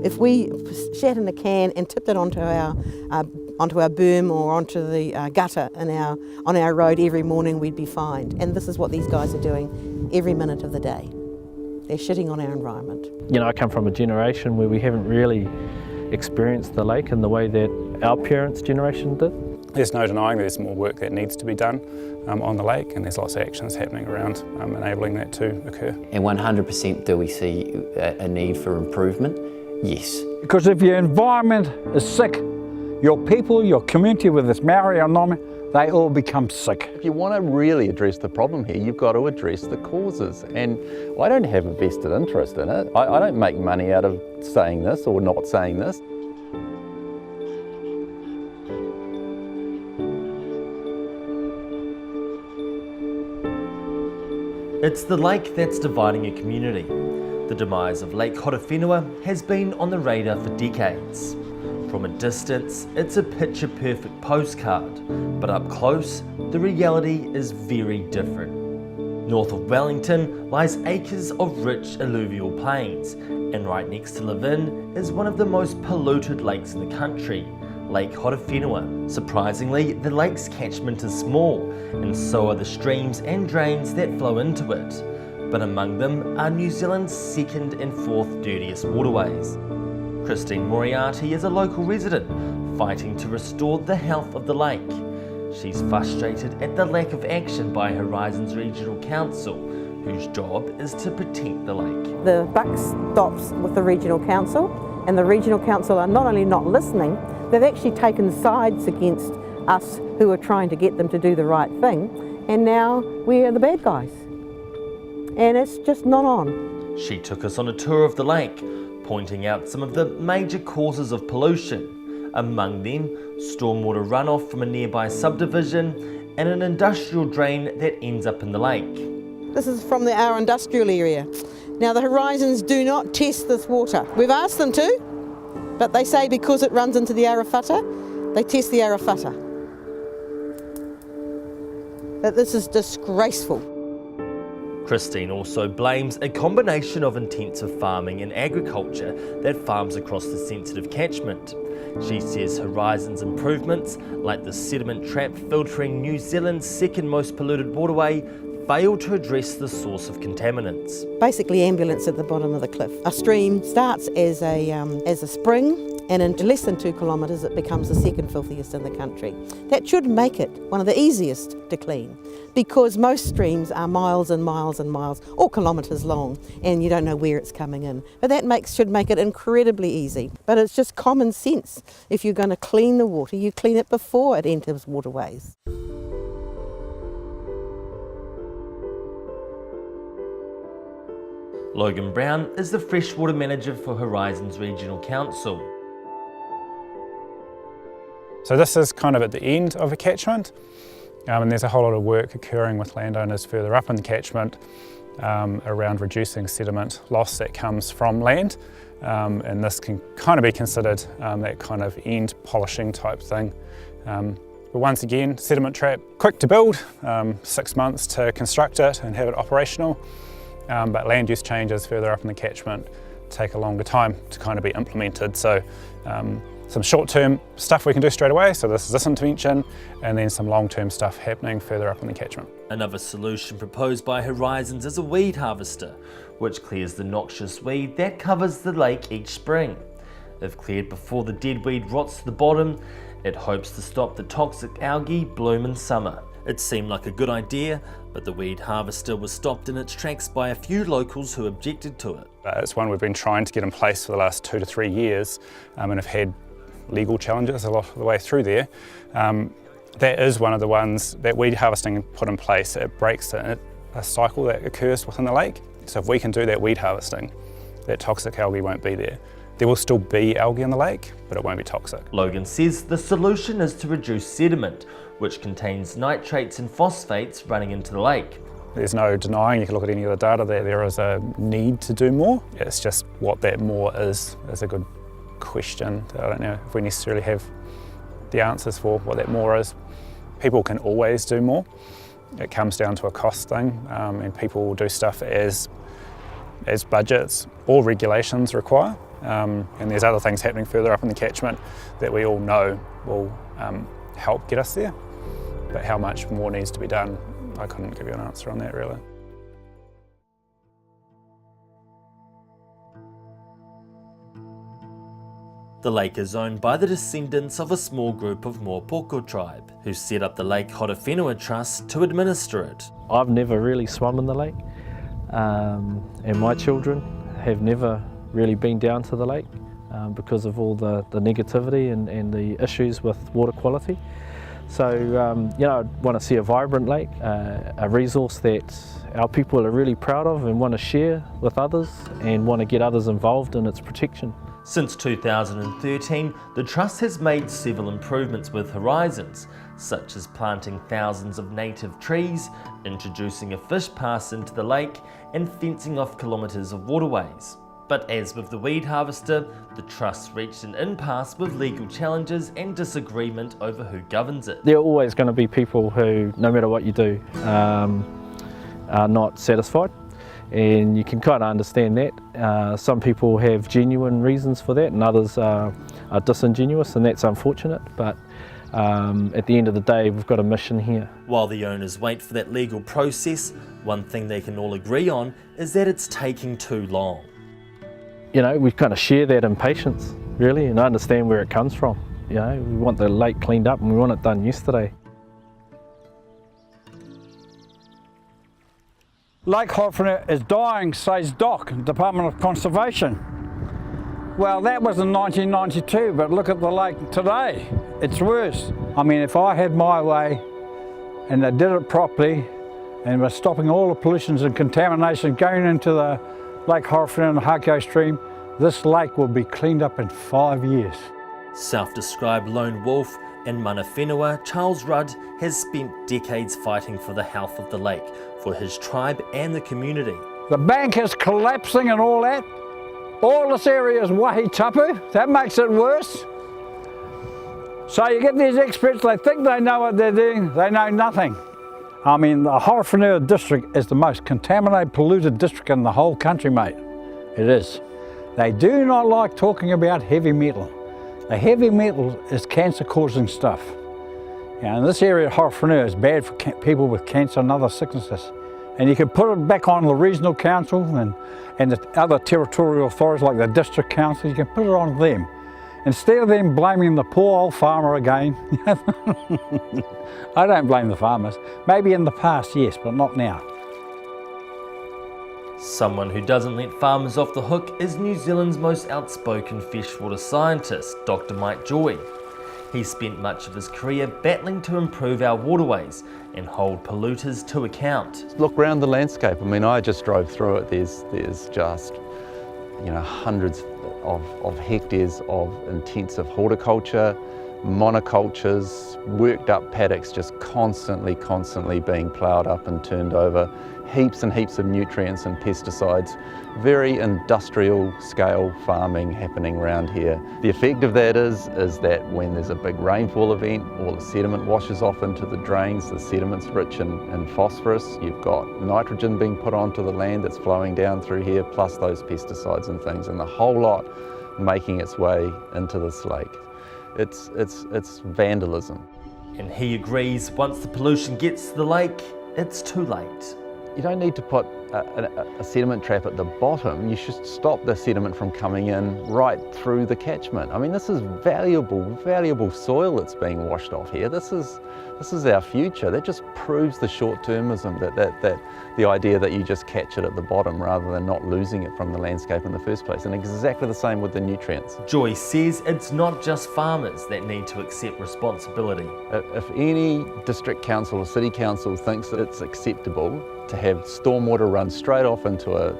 If we shat in a can and tipped it onto our boom or onto the gutter on our road every morning, we'd be fined. And this is what these guys are doing every minute of the day. They're shitting on our environment. You know, I come from a generation where we haven't really experienced the lake in the way that our parents' generation did. There's no denying there's more work that needs to be done on the lake, and there's lots of actions happening around enabling that to occur. And 100% do we see a need for improvement? Yes. Because if your environment is sick, your people, your community, whether it's Maori or non, they all become sick. If you want to really address the problem here, you've got to address the causes. And I don't have a vested interest in it. I don't make money out of saying this or not saying this. It's the lake that's dividing a community. The demise of Lake Horowhenua has been on the radar for decades. From a distance, it's a picture-perfect postcard, but up close, the reality is very different. North of Wellington lies acres of rich alluvial plains, and right next to Levin is one of the most polluted lakes in the country, Lake Horowhenua. Surprisingly, the lake's catchment is small, and so are the streams and drains that flow into it. But among them are New Zealand's second and fourth dirtiest waterways. Christine Moriarty is a local resident, fighting to restore the health of the lake. She's frustrated at the lack of action by Horizons Regional Council, whose job is to protect the lake. The buck stops with the Regional Council, and the Regional Council are not only not listening, they've actually taken sides against us who are trying to get them to do the right thing, and now we are the bad guys. And it's just not on. She took us on a tour of the lake, pointing out some of the major causes of pollution, among them stormwater runoff from a nearby subdivision and an industrial drain that ends up in the lake. This is from our industrial area. Now the Horizons do not test this water. We've asked them to, but they say because it runs into the Arawhata, they test the Arawhata. But this is disgraceful. Christine also blames a combination of intensive farming and agriculture that farms across the sensitive catchment. She says Horizons improvements, like the sediment trap filtering New Zealand's second most polluted waterway, fail to address the source of contaminants. Basically ambulance at the bottom of the cliff. A stream starts as a spring, and in less than 2 kilometres it becomes the second filthiest in the country. That should make it one of the easiest to clean, because most streams are miles and miles and miles, or kilometres long, and you don't know where it's coming in. But that should make it incredibly easy. But it's just common sense. If you're going to clean the water, you clean it before it enters waterways. Logan Brown is the freshwater manager for Horizons Regional Council. So this is kind of at the end of a catchment, and there's a whole lot of work occurring with landowners further up in the catchment around reducing sediment loss that comes from land, and this can kind of be considered that kind of end polishing type thing. But once again, sediment trap, quick to build, 6 months to construct it and have it operational. But land use changes further up in the catchment take a longer time to kind of be implemented. So some short-term stuff we can do straight away, so this is this intervention, and then some long-term stuff happening further up in the catchment. Another solution proposed by Horizons is a weed harvester, which clears the noxious weed that covers the lake each spring. If cleared before the dead weed rots to the bottom, it hopes to stop the toxic algae bloom in summer. It seemed like a good idea, but the weed harvester was stopped in its tracks by a few locals who objected to it. It's one we've been trying to get in place for the last 2 to 3 years, and have had legal challenges a lot of the way through there. That is one of the ones that weed harvesting put in place. It breaks a cycle that occurs within the lake. So if we can do that weed harvesting, that toxic algae won't be there. There will still be algae in the lake, but it won't be toxic. Logan says the solution is to reduce sediment, which contains nitrates and phosphates running into the lake. There's no denying, you can look at any of the data, that there is a need to do more. It's just what that more is a good question. I don't know if we necessarily have the answers for what that more is. People can always do more. It comes down to a cost thing, and people will do stuff as budgets or regulations require. and there's other things happening further up in the catchment that we all know will help get us there. But how much more needs to be done, I couldn't give you an answer on that really. The lake is owned by the descendants of a small group of Mopoko tribe, who set up the Lake Horowhenua Trust to administer it. I've never really swum in the lake, and my children have never really been down to the lake because of all the negativity and the issues with water quality. So, you know, I want to see a vibrant lake, a resource that our people are really proud of and want to share with others and want to get others involved in its protection. Since 2013, the Trust has made several improvements with Horizons, such as planting thousands of native trees, introducing a fish pass into the lake, and fencing off kilometres of waterways. But as with the weed harvester, the Trust reached an impasse with legal challenges and disagreement over who governs it. There are always going to be people who, no matter what you do, are not satisfied. And you can kind of understand that. Some people have genuine reasons for that and others are disingenuous, and that's unfortunate, but at the end of the day we've got a mission here. While the owners wait for that legal process, one thing they can all agree on is that it's taking too long. You know, we kind of share that impatience really, and I understand where it comes from. You know, we want the lake cleaned up and we want it done yesterday. Lake Horowhenua is dying, says DOC, Department of Conservation. Well, that was in 1992, but look at the lake today. It's worse. I mean, if I had my way and they did it properly and were stopping all the pollutions and contamination going into the Lake Horowhenua and the Arawhata Stream, this lake will be cleaned up in 5 years. Self-described lone wolf and mana whenua, Charles Rudd has spent decades fighting for the health of the lake, for his tribe and the community. The bank is collapsing and all that. All this area is wahi tapu. That makes it worse. So you get these experts, they think they know what they're doing, they know nothing. I mean, the Horowhenua district is the most contaminated, polluted district in the whole country, mate. It is. They do not like talking about heavy metal. The heavy metal is cancer-causing stuff. And this area of Horowhenua is bad for people with cancer and other sicknesses. And you can put it back on the regional council and the other territorial authorities like the district council, you can put it on them. Instead of them blaming the poor old farmer again. I don't blame the farmers. Maybe in the past, yes, but not now. Someone who doesn't let farmers off the hook is New Zealand's most outspoken freshwater scientist, Dr. Mike Joy. He spent much of his career battling to improve our waterways and hold polluters to account. Look around the landscape. I mean, I just drove through it. There's just, you know, hundreds of hectares of intensive horticulture, monocultures, worked up paddocks just constantly being ploughed up and turned over. Heaps and heaps of nutrients and pesticides. Very industrial scale farming happening around here. The effect of that is that when there's a big rainfall event, all the sediment washes off into the drains. The sediment's rich in phosphorus. You've got nitrogen being put onto the land that's flowing down through here, plus those pesticides and things, and the whole lot making its way into this lake. It's vandalism. And he agrees once the pollution gets to the lake, it's too late. You don't need to put a sediment trap at the bottom. You should stop the sediment from coming in right through the catchment. I mean, this is valuable soil that's being washed off here. This is our future. That just proves the short-termism, that the idea that you just catch it at the bottom rather than not losing it from the landscape in the first place. And exactly the same with the nutrients. Joy says it's not just farmers that need to accept responsibility. If any district council or city council thinks that it's acceptable to have stormwater run straight off into a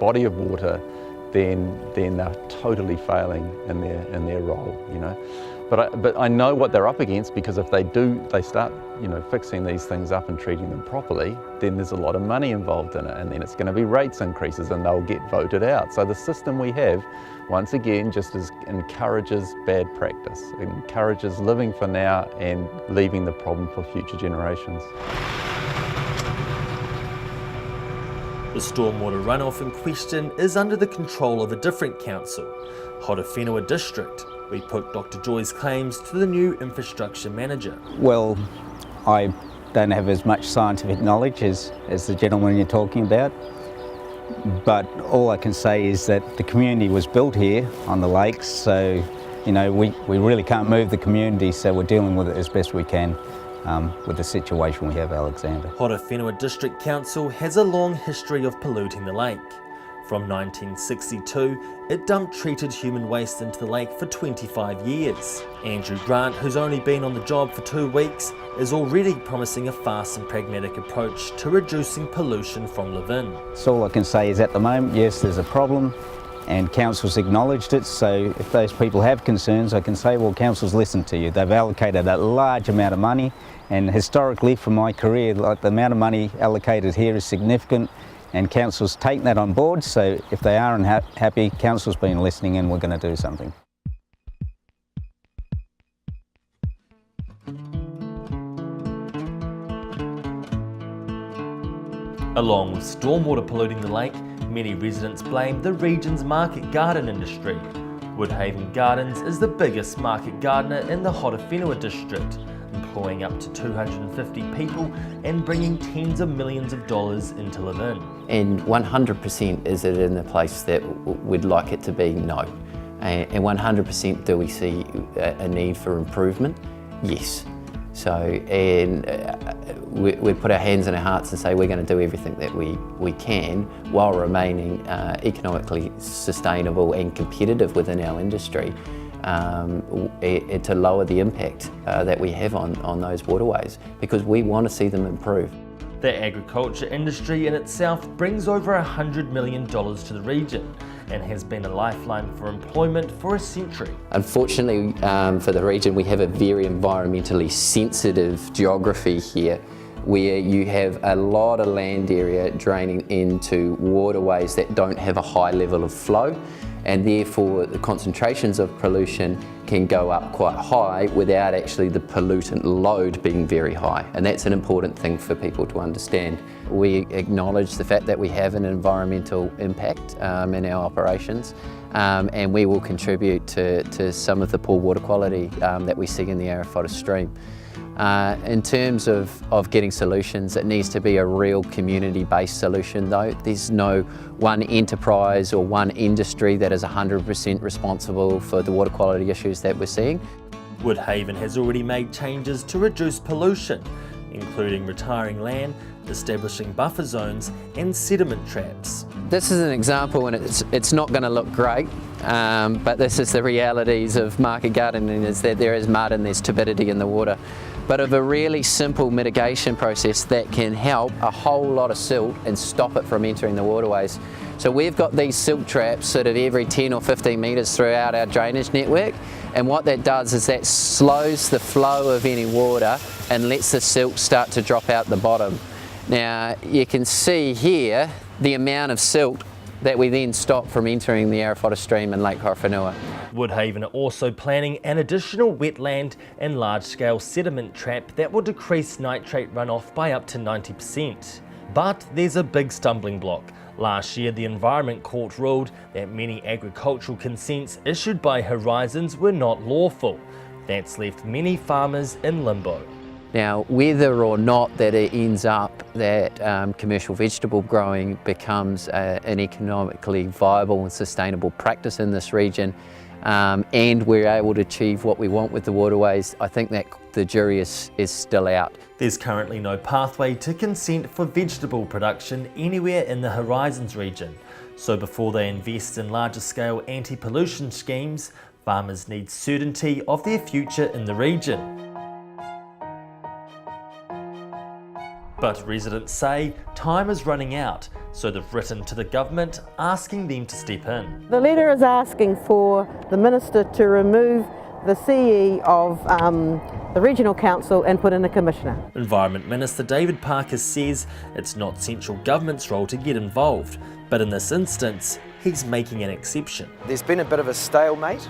body of water, then they're totally failing in their role, you know. But I know what they're up against, because if they start, you know, fixing these things up and treating them properly, then there's a lot of money involved in it, and then it's going to be rates increases and they'll get voted out. So the system we have, once again, just encourages bad practice. It encourages living for now and leaving the problem for future generations. The stormwater runoff in question is under the control of a different council, Horowhenua District. We put Dr. Joy's claims to the new infrastructure manager. Well, I don't have as much scientific knowledge as the gentleman you're talking about, but all I can say is that the community was built here on the lakes, so you know we really can't move the community, so we're dealing with it as best we can with the situation we have, Alexander. Horowhenua District Council has a long history of polluting the lake. From 1962, it dumped treated human waste into the lake for 25 years. Andrew Grant, who's only been on the job for 2 weeks, is already promising a fast and pragmatic approach to reducing pollution from Levin. So all I can say is at the moment, yes, there's a problem, and council's acknowledged it, so if those people have concerns, I can say, well, council's listened to you. They've allocated a large amount of money, and historically from my career, like, the amount of money allocated here is significant, and council's taken that on board, so if they are unhappy, council's been listening and we're going to do something. Along with stormwater polluting the lake, many residents blame the region's market garden industry. Woodhaven Gardens is the biggest market gardener in the Horowhenua district, employing up to 250 people and bringing tens of millions of dollars into Levin. And 100% is it in the place that we'd like it to be? No. And 100% do we see a need for improvement? Yes. So, and we put our hands in our hearts and say we're going to do everything that we can while remaining economically sustainable and competitive within our industry to lower the impact that we have on those waterways, because we want to see them improve. The agriculture industry in itself brings over $100 million to the region and has been a lifeline for employment for a century. Unfortunately for the region, we have a very environmentally sensitive geography here, where you have a lot of land area draining into waterways that don't have a high level of flow, and therefore the concentrations of pollution can go up quite high without actually the pollutant load being very high. And that's an important thing for people to understand. We acknowledge the fact that we have an environmental impact in our operations, and we will contribute to some of the poor water quality that we see in the Arawhata Stream. In terms of getting solutions, it needs to be a real community-based solution though. There's no one enterprise or one industry that is 100% responsible for the water quality issues that we're seeing. Woodhaven has already made changes to reduce pollution, including retiring land, establishing buffer zones and sediment traps. This is an example, and it's not going to look great, but this is the realities of market gardening, is that there is mud and there's turbidity in the water. But of a really simple mitigation process that can help a whole lot of silt and stop it from entering the waterways. So we've got these silt traps sort of every 10 or 15 metres throughout our drainage network, and what that does is that slows the flow of any water and lets the silt start to drop out the bottom. Now you can see here the amount of silt that we then stop from entering the Arawhata Stream and Lake Horowhenua. Woodhaven are also planning an additional wetland and large-scale sediment trap that will decrease nitrate runoff by up to 90%. But there's a big stumbling block. Last year, the Environment Court ruled that many agricultural consents issued by Horizons were not lawful. That's left many farmers in limbo. Now, whether or not that it ends up that commercial vegetable growing becomes an economically viable and sustainable practice in this region, and we're able to achieve what we want with the waterways, I think that the jury is still out. There's currently no pathway to consent for vegetable production anywhere in the Horizons region. So before they invest in larger scale anti-pollution schemes, farmers need certainty of their future in the region. But residents say time is running out, so they've written to the government asking them to step in. The letter is asking for the Minister to remove the CE of the Regional Council and put in a Commissioner. Environment Minister David Parker says it's not central government's role to get involved, but in this instance, he's making an exception. There's been a bit of a stalemate.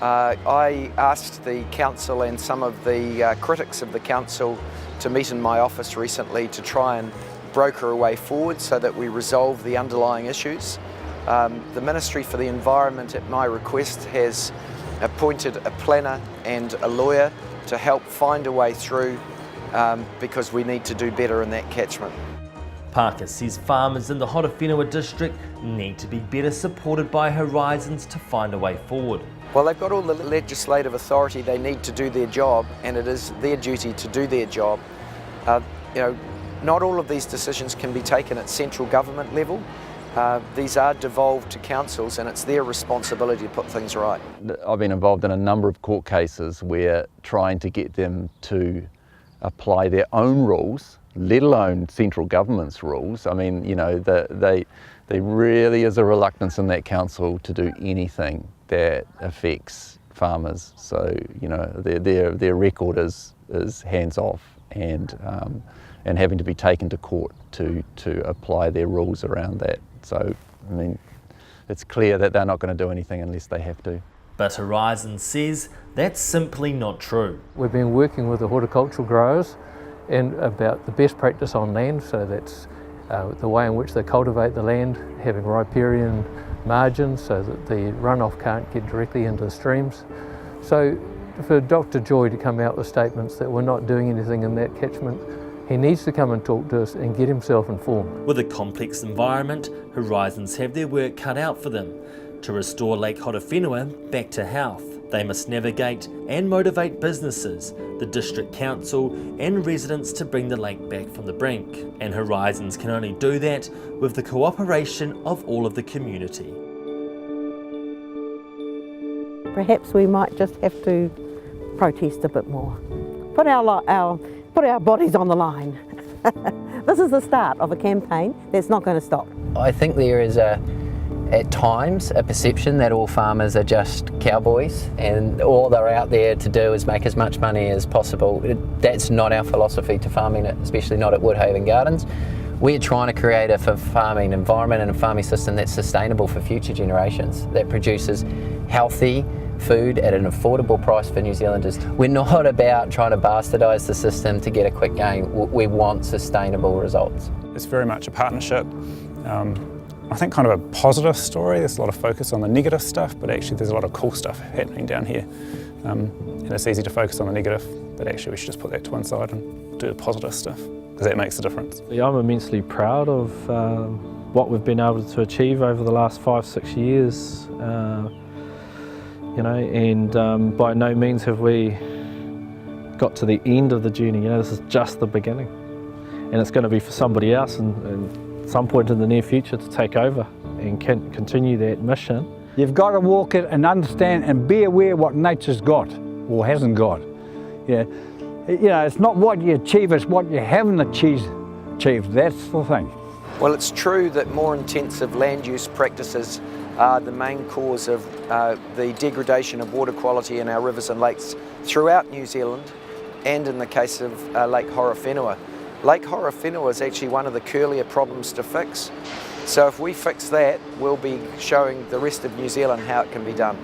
I asked the council and some of the critics of the council to meet in my office recently to try and broker a way forward so that we resolve the underlying issues. The Ministry for the Environment, at my request, has appointed a planner and a lawyer to help find a way through because we need to do better in that catchment. Parker says farmers in the Horowhenua district need to be better supported by Horizons to find a way forward. Well, they've got all the legislative authority they need to do their job, and it is their duty to do their job. Not all of these decisions can be taken at central government level. These are devolved to councils, and it's their responsibility to put things right. I've been involved in a number of court cases where trying to get them to apply their own rules, let alone central government's rules. I mean, you know, there really is a reluctance in that council to do anything that affects farmers. So, you know, their record is hands off, and having to be taken to court to apply their rules around that. So, I mean, it's clear that they're not going to do anything unless they have to. But Horizons says that's simply not true. We've been working with the horticultural growers and about the best practice on land, so that's the way in which they cultivate the land, having riparian margins so that the runoff can't get directly into the streams. So for Dr. Joy to come out with statements that we're not doing anything in that catchment, he needs to come and talk to us and get himself informed. With a complex environment, Horizons have their work cut out for them. To restore Lake Horowhenua back to health, they must navigate and motivate businesses, the district council and residents to bring the lake back from the brink. And Horizons can only do that with the cooperation of all of the community. Perhaps we might just have to protest a bit more. Put our bodies on the line. This is the start of a campaign that's not going to stop. I think there is at times a perception that all farmers are just cowboys and all they're out there to do is make as much money as possible. That's not our philosophy to farming, especially not at Woodhaven Gardens. We're trying to create a farming environment and a farming system that's sustainable for future generations, that produces healthy food at an affordable price for New Zealanders. We're not about trying to bastardise the system to get a quick gain. We want sustainable results. It's very much a partnership. I think kind of a positive story. There's a lot of focus on the negative stuff, but actually there's a lot of cool stuff happening down here. And it's easy to focus on the negative, but actually we should just put that to one side and do the positive stuff, because that makes a difference. I'm immensely proud of what we've been able to achieve over the last 5-6 years. You know, and by no means have we got to the end of the journey. You know, this is just the beginning, and it's going to be for somebody else and some point in the near future to take over and continue that mission. You've got to walk it and understand and be aware what nature's got or hasn't got. Yeah, you know, it's not what you achieve, it's what you haven't achieved. That's the thing. Well, it's true that more intensive land use practices are the main cause of the degradation of water quality in our rivers and lakes throughout New Zealand, and in the case of Lake Horowhenua. Lake Horowhenua is actually one of the curlier problems to fix. So if we fix that, we'll be showing the rest of New Zealand how it can be done.